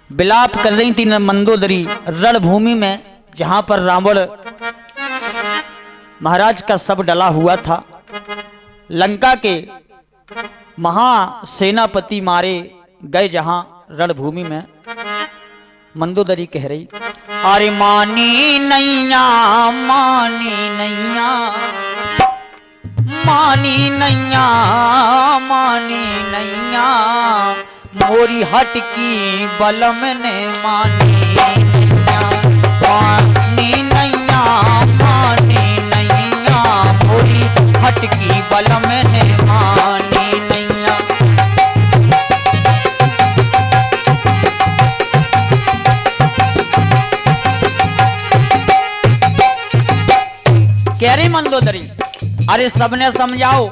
विलाप कर रही थी मंदोदरी रणभूमि में, जहां पर रावण महाराज का शव डला हुआ था। लंका के महासेनापति मारे गए जहां रणभूमि में। मंदोदरी कह रही, अरे मानी नैया मानी नैया मानी नैया मानी नैया, मोरी हट की बलम ने मानी नैया। मानी नैया मानी नैया, मोरी हट की बलम ने मानी नैया। कह रही मंदोदरी, अरे सबने समझाओ,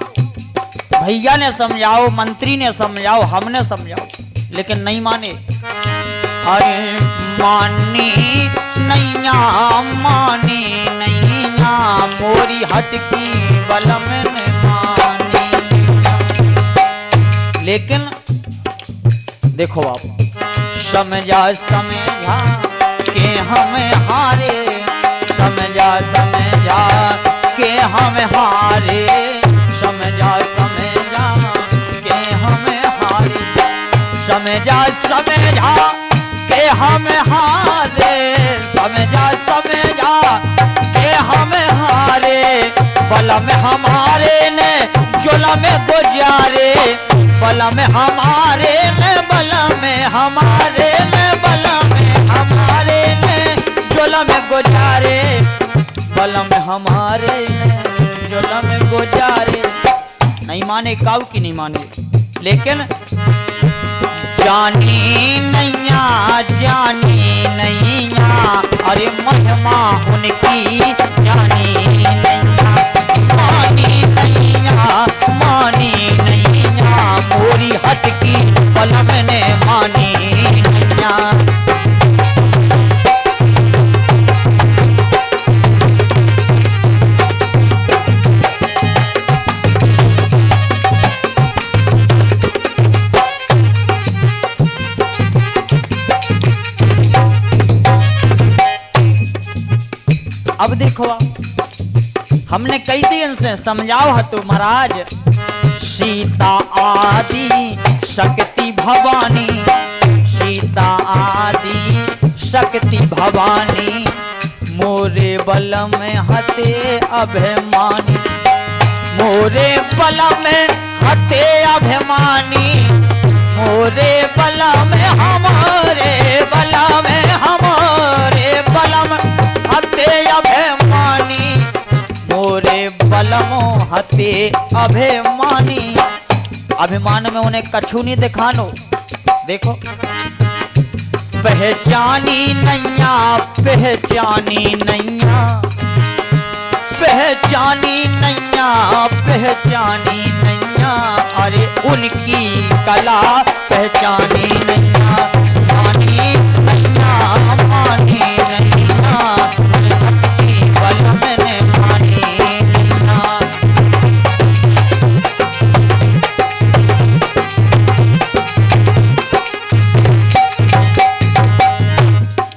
भैया ने समझाओ, मंत्री ने समझाओ, हमने समझाओ, लेकिन नहीं माने। अरे मानी नैया मानी नैया, मोरी हट की बलम ने मानी। लेकिन देखो आप, समझा समझा के हमें हारे, समझा समझा के हम हारे, समझा समझा के हम हारे, समझा समझा के हम हारे, समझा समझा के हम हारे। बलम हमारे ने जुलम गुजारे, बलम हमारे ने बलम हमारे ने बलम हमारे ने जुलम गुजारे, बलम हमारे जुलम गुजारे। नहीं माने, काऊ की नहीं माने। लेकिन जानी नैया जानी नैया, अरे महिमा उनकी जानी नैया। मानी नैया मानी नैया, मोरी हट की बलम ने मानी नैया। अब देखो, हमने कई दिन से समझाओ हतो महाराज, सीता आदि शक्ति भवानी, सीता आदि शक्ति भवानी, मोरे बलम हते अभिमानी, मोरे बलम हते अभिमानी, मोरे बलम हमारे बलम हमारे बलम हते अभिमानी, मोरे बलमो हते अभिमानी। अभिमान में उन्हें कछु नहीं दिखानो। देखो, पहचानी नैया पहचानी नैया, पहचानी नैया पहचानी नैया, अरे उनकी कला पहचानी नैया। मानी नैया मानी नैया, शक्ति बलम ने मानी नैया।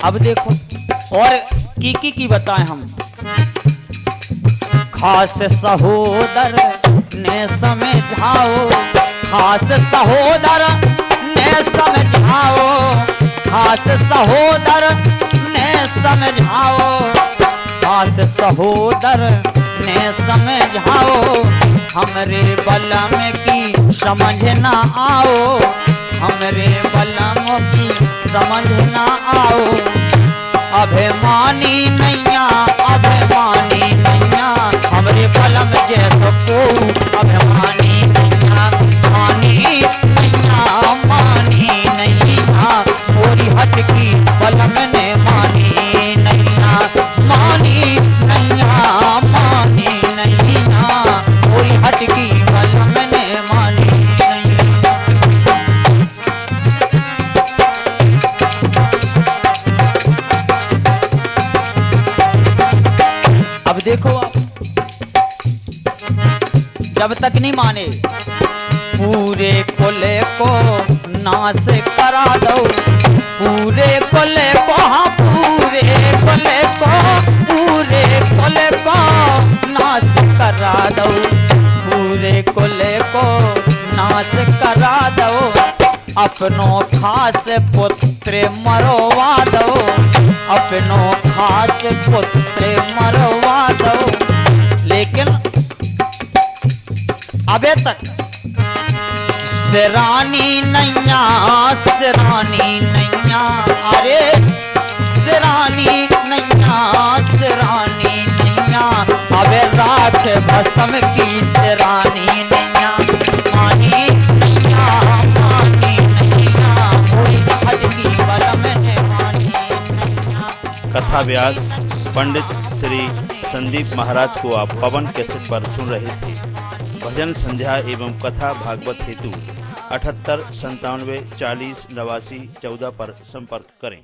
अब देखो, और की बताएं हम। खास सहोदर ने समझाओ, खास सहोदर ने समझाओ, खास सहोदर ने समझाओ, खास सहोदर ने समझाओ। हमरे बलम की समझ ना आओ, हमरे बलम की समझ ना आओ। अभिमानी नैया अभिमानी नैया, हमरे बलम जैसो को अभिमानी नैया। मानी नैया मानी नैया, मोरी हट की बलम ने मानी नैया। मानी नैया मानी नैया, मोरी हट की बलम ने मानी नैया। अब देखो, आप जब तक नहीं माने, पूरे कुल को नाश करा दो, पूरे खास करा दो, अपनो खास पुत्र मरवा दो, अपनो खास पुत्र मरवा दो। लेकिन अबे तक सिरानी नैया, सिरानी नैया, अरे सिरानी नैया, सिरानी नैया, अबे राख भस्म की सिरानी नैया, मानी नैया, मानी नैया, कोई हज की बलम ने मानी नैया। कथा व्यास पंडित श्री संदीप महाराज को आप पवन कैसेट पर सुन रहे थे। भजन संध्या एवं कथा भागवत हेतु 78 97 40 89 14 पर संपर्क करें।